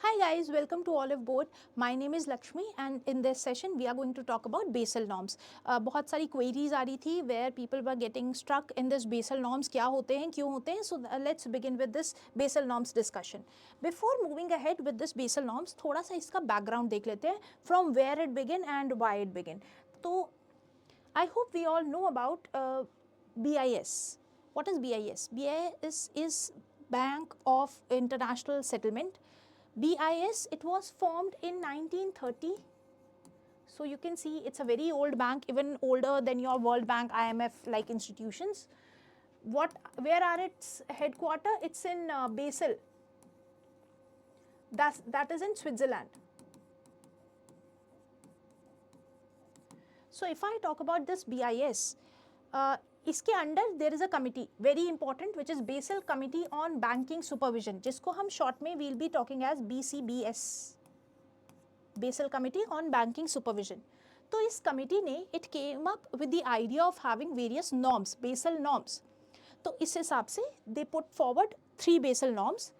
Hi guys, welcome to Olive Board. My name is Lakshmi and in this session we are going to talk about Basel norms. बहुत सारी queries आ रही थी where people were getting stuck in this Basel norms क्या होते हैं क्यों होते हैं. So let's begin with this Basel norms discussion. Before moving ahead with this Basel norms थोड़ा सा इसका background देख लेते हैं from where it began and why it began. तो I hope we all know about BIS. What is BIS? BIS is Bank of International Settlement. BIS, it was formed in 1930. So you can see it's a very old bank, even older than your World Bank, IMF like institutions. Where are its headquarters? It's in Basel. That is in Switzerland. So if I talk about this BIS, इसके under there is a committee very important which is Basel committee on banking supervision, जिसको हम short में will be talking as BCBS, Basel committee on banking supervision. तो इस committee ने it came up with the idea of having various norms, Basel norms. तो इस हिसाब से they put forward 3 Basel norms.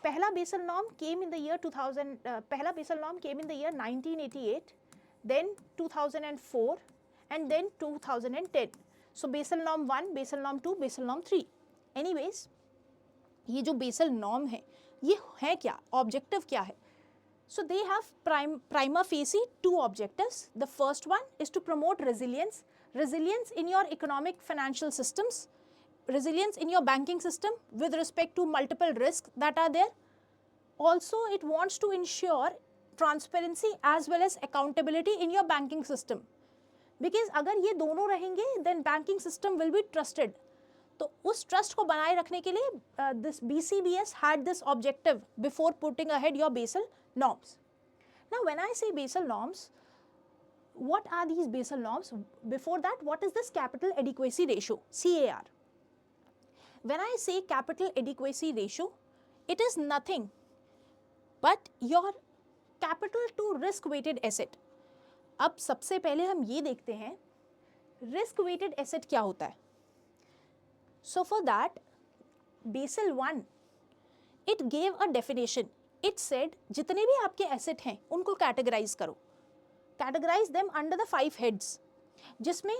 पहला Basel norm came in the year 2000, पहला Basel norm came in the year 1988, then 2004 and then 2010. So Basel norm 1, Basel norm 2, Basel norm 3. Anyways, ये जो Basel norm है ये है क्या, ऑब्जेक्टिव क्या है? So they have prima facie 2 objectives. The first one is to promote resilience in your economic financial systems, resilience in your banking system with respect to multiple risks that are there. Also it wants to ensure transparency as well as accountability in your banking system. Because अगर ये दोनों रहेंगे then banking system will be trusted. तो उस trust को बनाए रखने के लिए this BCBS had this objective before putting ahead your Basel norms. Now when I say Basel norms, what are these Basel norms? Before that, what is this capital adequacy ratio, CAR? When I say capital adequacy ratio, it is nothing but your capital to risk weighted asset. अब सबसे पहले हम ये देखते हैं risk weighted asset क्या होता है. So for that Basel 1 it gave a definition. It said जितने भी आपके एसेट हैं उनको कैटेगराइज करो, categorize them under the 5 heads, जिसमें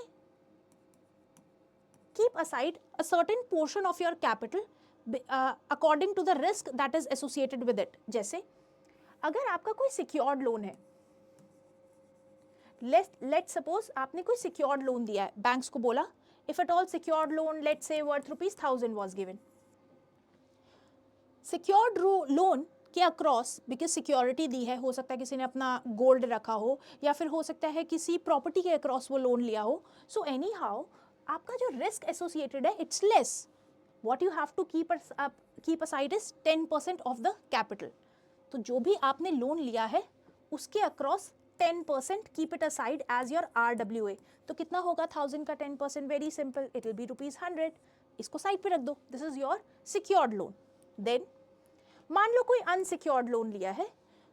keep aside a certain portion of your capital according to the risk that is associated with it. जैसे अगर आपका कोई सिक्योर्ड लोन है, लेट्स सपोज आपने कोई सिक्योर्ड लोन दिया है, बैंक्स को बोला if at all secured loan let's say worth ₹1000 was given. Secured loan के अक्रॉस बिकॉज सिक्योरिटी दी है, हो सकता है किसी ने अपना गोल्ड रखा हो या फिर हो सकता है किसी प्रॉपर्टी के अक्रॉस वो लोन लिया हो. सो एनी हाउ आपका जो रिस्क एसोसिएटेड है it's less. What you have to keep aside is 10% of the capital. तो जो भी आपने लोन लिया है उसके across 10% keep it aside as your RWA. तो कितना होगा 1000 का 10%? Very simple, it will be ₹100. इसको साइड पे रख दो. This is your secured loan. Then मान लो कोई अनसिक्योर्ड लोन लिया है,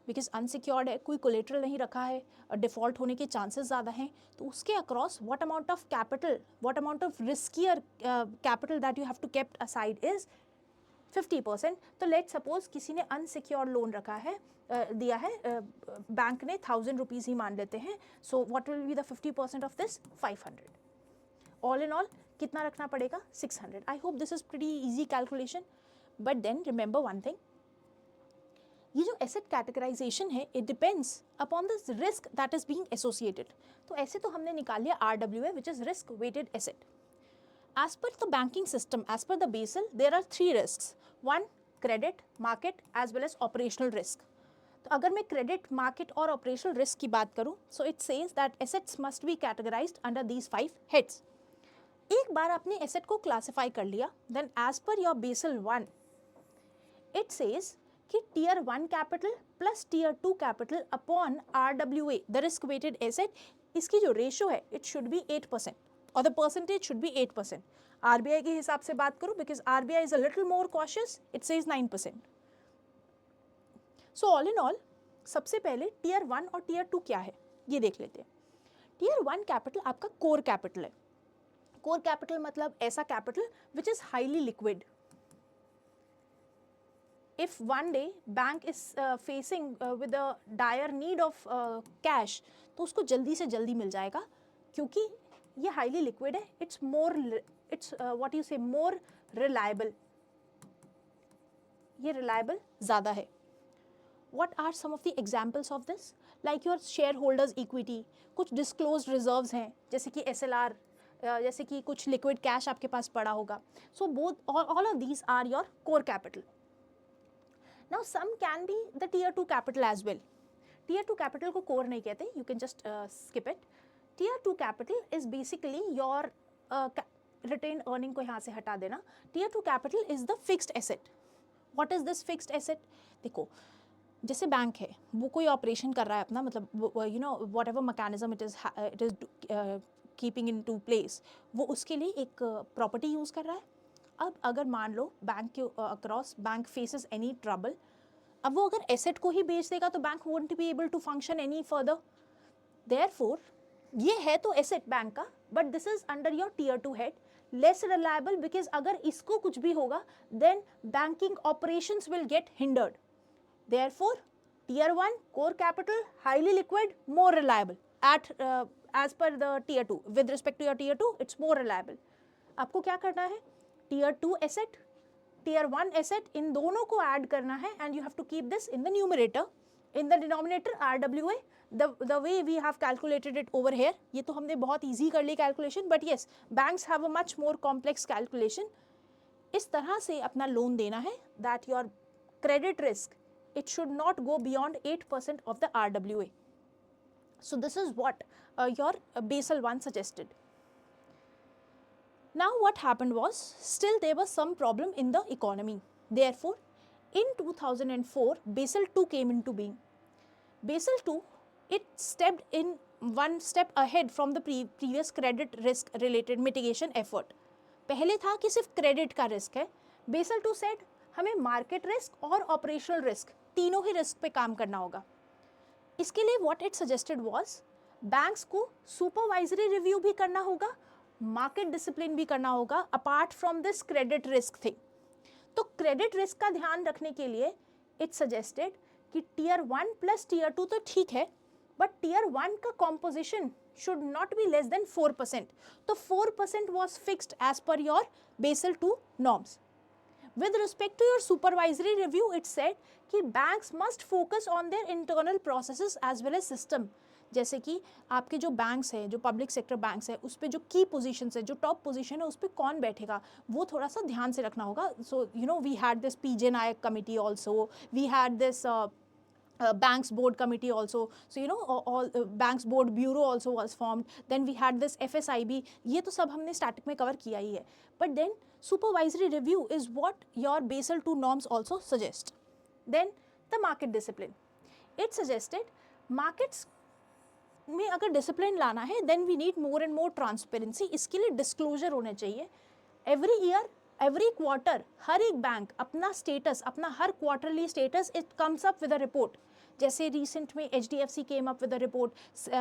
बिकॉज अनसिक्योर्ड है, कोई कोलेटरल नहीं रखा है और डिफॉल्ट होने के चांसेस ज़्यादा हैं. तो उसके across what amount of capital, what amount of riskier capital that you have to kept aside is 50%. तो लेट सपोज किसी ने अनसिक्योर्ड लोन रखा है, दिया है, बैंक ने ₹1000 ही मान लेते हैं. So what will be the 50% of this? 500. All in all कितना रखना पड़ेगा? 600. I hope this is pretty easy calculation. But then remember one thing, ये जो एसेट कैटेगराइजेशन है it depends upon the risk that is being associated. तो ऐसे तो हमने निकाल लिया RWA which is risk weighted asset. As per the banking system, as per the Basel, there are 3 risks. 1, credit, market as well as operational risk. तो अगर मैं credit, market और operational risk की बात करूँ, so it says that assets must be categorized under these 5 heads. एक बार आपने asset को classify कर लिया, then as per your Basel 1, it says कि tier 1 capital plus tier 2 capital upon RWA, the risk weighted asset, इसकी जो ratio है, it should be 8%. और the percentage should be 8%. RBI के हिसाब से बात करूं, because RBI is a little more cautious, it says 9%. So all in all सबसे पहले टीयर 1 और टीयर 2 क्या है ये देख लेते हैं. टीयर 1 कैपिटल आपका कोर कैपिटल है. कोर कैपिटल मतलब ऐसा capital which is highly liquid. if one day bank is facing with a dire need of cash, तो उसको जल्दी से जल्दी मिल जाएगा क्योंकि ये highly liquid है, it's what you say more reliable, ये reliable ज़्यादा है. What are some of the examples of this? Like your shareholders equity, कुछ disclosed reserves हैं जैसे कि SLR, जैसे कि कुछ liquid cash आपके पास पड़ा होगा. So both all of these are your core capital. Now some can be the tier 2 capital as well. Tier 2 capital को core नहीं कहते, you can just skip it. Tier 2 capital is basically your retained earning को यहाँ से हटा देना. Tier 2 capital is the fixed asset. What is this fixed asset? देखो जैसे बैंक है, वो कोई ऑपरेशन कर रहा है अपना, मतलब you know whatever mechanism it is keeping in to place, वो उसके लिए एक प्रॉपर्टी यूज़ कर रहा है. अब अगर मान लो बैंक के across bank faces any trouble, अब वो अगर एसेट को ही बेच देगा तो bank won't be able to function any further. Therefore ये है तो एसेट बैंक का, but this is under your tier 2 head, less reliable, because अगर इसको कुछ भी होगा then banking operations will get hindered. Therefore, tier 1 core capital, highly liquid, more reliable as per the tier 2. With respect to your tier 2, it's more reliable. आपको क्या करना है? Tier 2 asset, tier 1 asset, इन दोनों को add करना है and you have to keep this in the numerator. In the denominator, RWA, the way we have calculated it over here, ये तो हमने बहुत easy कर ली calculation, but yes, banks have a much more complex calculation. इस तरह से अपना loan देना है that your credit risk, it should not go beyond 8% of the RWA. So this is what your Basel 1 suggested. Now what happened was, still there was some problem in the economy. Therefore, in 2004, Basel 2 came into being. Basel 2, it stepped in one step ahead from the previous credit risk related mitigation effort. पहले था कि सिर्फ credit का risk है. Basel 2 said हमें market risk और operational risk तीनों ही risk पे काम करना होगा. इसके लिए what it suggested was, banks को सुपरवाइजरी रिव्यू भी करना होगा, मार्केट डिसिप्लिन भी करना होगा, apart from this credit risk thing. तो क्रेडिट रिस्क का ध्यान रखने के लिए इट सजेस्टेड कि टीयर 1 प्लस टीयर 2 तो ठीक है, बट टीयर 1 का composition should not be less than 4%. तो 4% was fixed as per your Basel 2 norms. With respect to your supervisory review, it said कि banks must focus on their internal processes as well as system. जैसे कि आपके जो banks हैं, जो public sector banks हैं, उस पर जो की पोजीशन है, जो टॉप पोजीशन है, उस पर कौन बैठेगा, वो थोड़ा सा ध्यान से रखना होगा. So you know we had this PJ Nayak committee also, we had this Banks Board Committee also, so you know all Banks Board Bureau also was formed. Then we had this FSIB. ये तो सब हमने static में cover किया ही है. But then supervisory review is what your Basel 2 norms also suggest. Then the market discipline. It suggested markets में अगर discipline लाना है then we need more and more transparency. इसके लिए डिस्क्लोजर होने चाहिए. Every year, every quarter, हर एक bank अपना स्टेटस, अपना हर quarterly status it comes up with a report. जैसे रिसेंट में HDFC came up with a report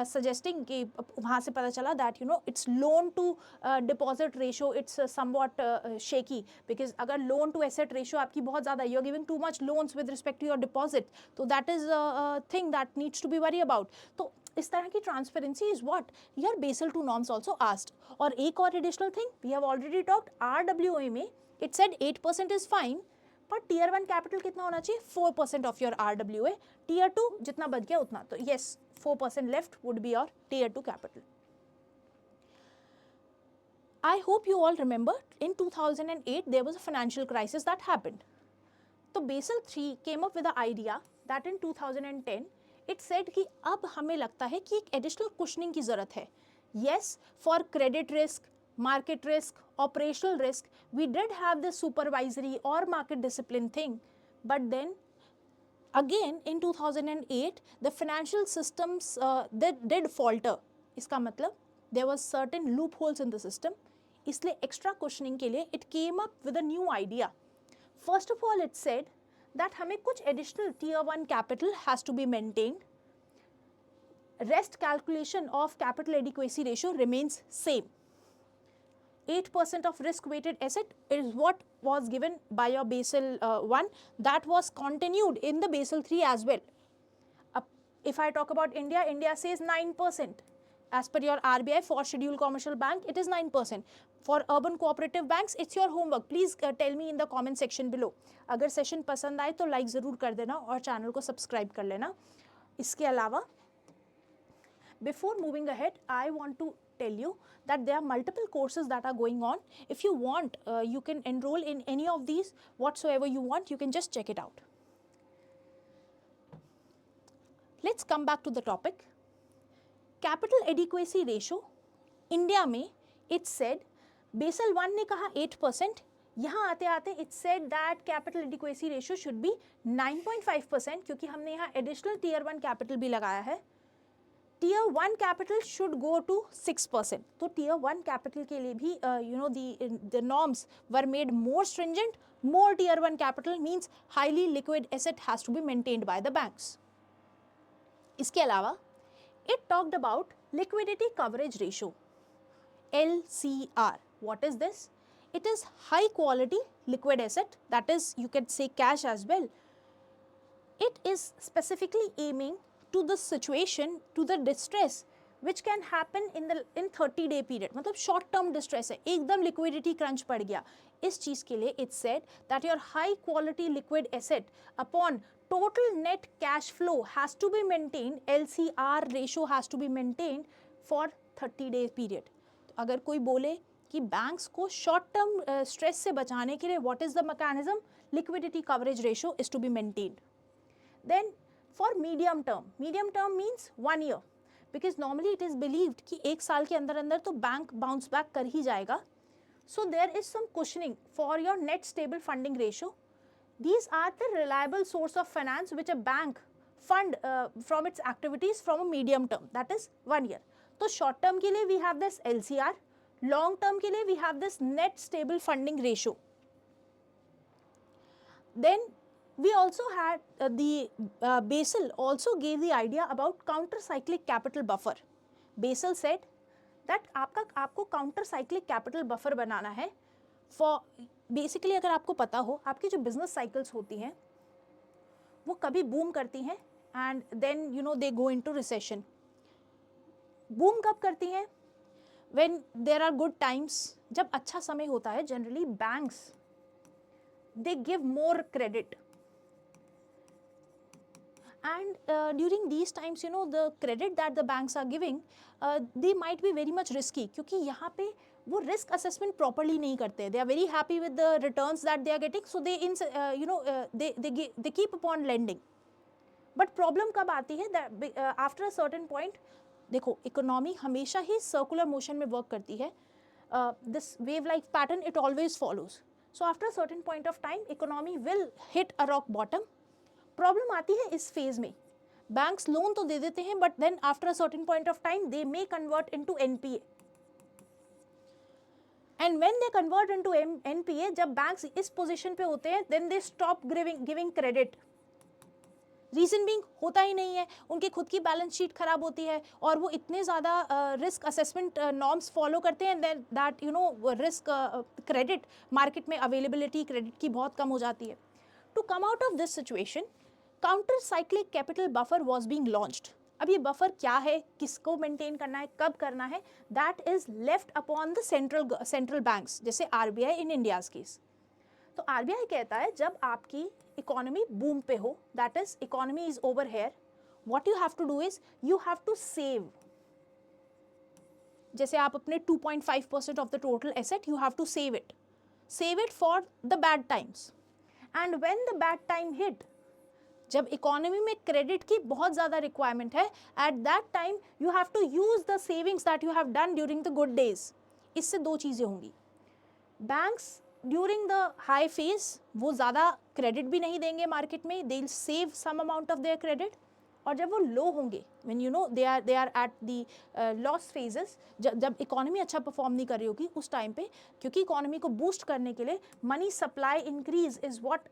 suggesting कि वहाँ से पता चला that you know its loan to deposit ratio it's somewhat shaky, because अगर लोन टू एसेट रेशो आपकी बहुत ज़्यादा, you are giving too much loans with respect to your deposit, तो that is thing that needs to be worry about. तो इस तरह की transparency is what your Basel 2 norms also asked. और एक और additional thing we have already talked, RWA में it said 8% is fine, पर टीयर 1 कैपिटल कितना होना चाहिए, 4% ऑफ योर RWA. टीयर 2 जितना बच गया उतना, तो yes 4% left would be your tier 2 capital. I hope you all remember in 2008 there was a financial crisis that happened. So Basel 3 came up with the idea that in 2010 it said कि अब हमें लगता है कि एक additional cushioning की ज़रूरत है. Yes, for credit risk, market risk, operational risk, we did have this supervisory or market discipline thing, but then again in 2008 the financial systems did falter. इसका मतलब there was certain loopholes in the system. इसलिए extra cushioning के लिए it came up with a new idea. First of all, it said that हमें कुछ additional tier 1 capital has to be maintained. Rest calculation of capital adequacy ratio remains same. 8% of risk-weighted asset is what was given by your Basel 1. That was continued in the Basel 3 as well. If I talk about India, India says 9%. As per your RBI, for scheduled commercial bank, it is 9%. For urban cooperative banks, it's your homework. Please tell me in the comment section below. अगर session पसंद आए तो like ज़रूर कर देना और channel को subscribe कर लेना. इसके अलावा before moving ahead, I want to tell you that there are multiple courses that are going on. If you want, you can enroll in any of these, whatsoever you want, you can just check it out. Let's come back to the topic. Capital adequacy ratio, India में it said, Basel 1 ने कहा 8%, यहाँ आते आते it said that capital adequacy ratio should be 9.5% क्योंकि हमने यहाँ additional tier 1 capital भी लगाया है. Tier 1 capital should go to 6%. तो Tier 1 capital के लिए भी the norms were made more stringent. More Tier 1 capital means highly liquid asset has to be maintained by the banks. इसके अलावा it talked about liquidity coverage ratio, LCR. What is this? It is high quality liquid asset, that is you can say cash as well. It is specifically aiming to the situation, to the distress which can happen in 30-day period. मतलब short term distress है, एकदम liquidity crunch पड़ गया. इस चीज़ के लिए it said that your high quality liquid asset upon total net cash flow has to be maintained, LCR ratio has to be maintained for 30-day period. तो अगर कोई बोले कि बैंक्स को शॉर्ट टर्म स्ट्रेस से बचाने के लिए what is the mechanism? Liquidity coverage ratio is to be maintained. Then for medium term means 1 year, because normally it is believed कि एक साल के अंदर अंदर तो बैंक बाउंस बैक कर ही जाएगा. So there is some cushioning for your net stable funding ratio. These are the reliable source of finance which a bank fund from its activities from a medium term, that is 1 year. तो short term के लिए we have this LCR, long term के लिए we have this net stable funding ratio. Then we also had the Basel also gave the idea about counter cyclic capital buffer. Basel said that आपको counter cyclic capital buffer बनाना है for basically अगर आपको पता हो आपकी जो business cycles होती हैं वो कभी boom करती हैं and then they go into recession. Boom कब करती हैं? When there are good times, जब अच्छा समय होता है generally banks they give more credit. And during these times, the credit that the banks are giving, they might be very much risky क्योंकि यहाँ पे वो risk assessment properly नहीं करते. They are very happy with the returns that they are getting, so they keep upon lending. But problem कब आती है? That after a certain point, देखो economy हमेशा ही circular motion में work करती है. This wave-like pattern it always follows. So after a certain point of time, economy will hit a rock bottom. Problem आती है इस फेज में. बैंक्स लोन तो दे देते हैं but then after a certain point of time they may convert into NPA. And when they convert into NPA, जब banks इस पोजीशन पे होते हैं then they stop giving credit. Reason being होता ही नहीं है, उनकी खुद की बैलेंस शीट खराब होती है और वो इतने ज़्यादा रिस्क असेसमेंट नॉर्म्स फॉलो करते हैं दैट रिस्क क्रेडिट मार्केट में अवेलेबिलिटी क्रेडिट की बहुत कम हो जाती है. To come out of this situation, counter cyclic capital buffer was being launched. अब ये बफर क्या है, किसको मेंटेन करना है, कब करना है, that is left upon the central banks, जैसे आरबीआई इन इंडियाज केस. तो आरबीआई कहता है जब आपकी इकोनॉमी बूम पे हो, that is economy is over here, what you have to do is you have to save. जैसे आप अपने 2.5% of the total asset you have to save it for the bad times. And when the bad time hit, जब economy में credit की बहुत ज़्यादा requirement है, at that time you have to use the savings that you have done during the good days. इससे दो चीज़ें होंगी. Banks during the high phase वो ज़्यादा क्रेडिट भी नहीं देंगे मार्केट में, they will save some amount of their credit. और जब वो लो होंगे, when they are at the loss phases, जब इकोनॉमी अच्छा परफॉर्म नहीं कर रही होगी उस टाइम पे, क्योंकि इकोनॉमी को बूस्ट करने के लिए money supply increase is what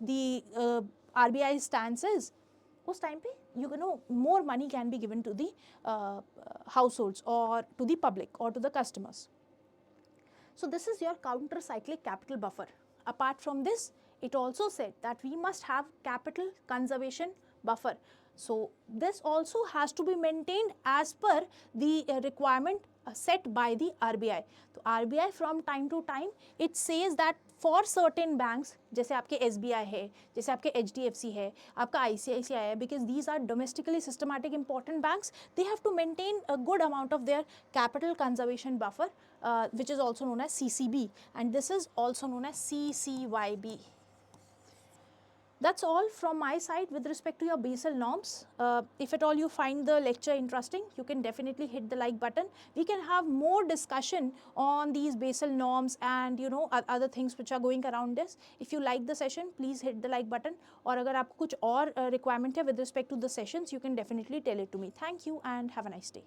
the RBI stance is, उस टाइम पे more money can be given to the households or to the public or to the customers. So this is your counter cyclic capital buffer. Apart from this, it also said that we must have capital conservation buffer. So this also has to be maintained as per the requirement set by the RBI. तो RBI from time to time it says that for certain banks, जैसे आपके SBI है, जैसे आपके HDFC है, आपका ICICI है, because these are domestically systematic important banks, they have to maintain a good amount of their capital conservation buffer, which is also known as CCB, and this is also known as CCYB. That's all from my side with respect to your Basel norms. If at all you find the lecture interesting, you can definitely hit the like button. We can have more discussion on these Basel norms and other things which are going around this. If you like the session, please hit the like button. और अगर आपको कुछ और requirement है with respect to the sessions, you can definitely tell it to me. Thank you and have a nice day.